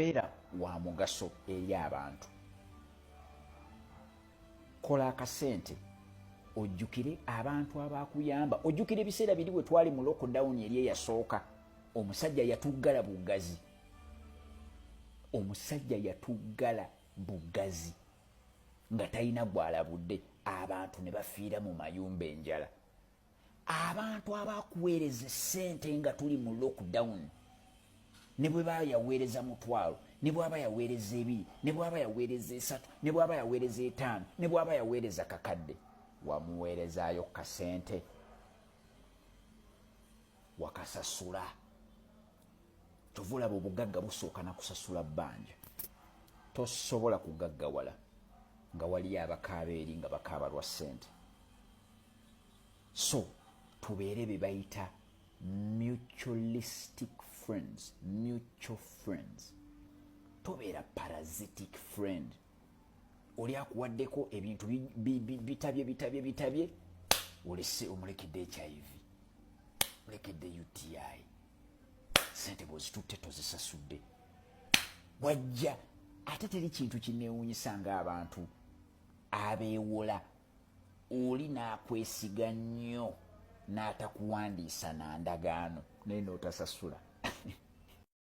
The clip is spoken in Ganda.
beera wa mugaso eri abantu. Kola akasente ojjukire abantu abakuyamba. Ojjukire ebiseera biri bwe twali mu lockdown eri eyasooka. Omusajja yatuggala bugazi. Omusajja yatuggala bugazi nga talina gwalabudde, abantu ne bafiira mu mayumba enjala. Abantu abakuweereza ssente nga tuli mu lockdown, ne bwe bayaweereza mutwalo, ne bwaba yaweereza 2, ne bwaba yaweereza 3, ne bwaba yaweereza 5, ne bwaba yaweereza kakadde, wamuweerezaayo kasente, wakasasula. Tovulaba obugagga busooka na kusasula bbanja. Tosobola kugaggawala nga waliyo abakaaba eri nga bakaaba lwa ssente. So tubeere be bayita mutualistic friends, mutual friends. Tobeera parasitic friend. Oli akuwaddeko ebintu bitabye olese omulekedde HIV, omulekedde UTI, sente bwozitutte tozisasudde, wajja ate teri kintu kineewuunyisa ng'abantu abeewola. Oli n'akwesiga nnyo n'atakuwandiisa na ndagaano naye n'otasasula.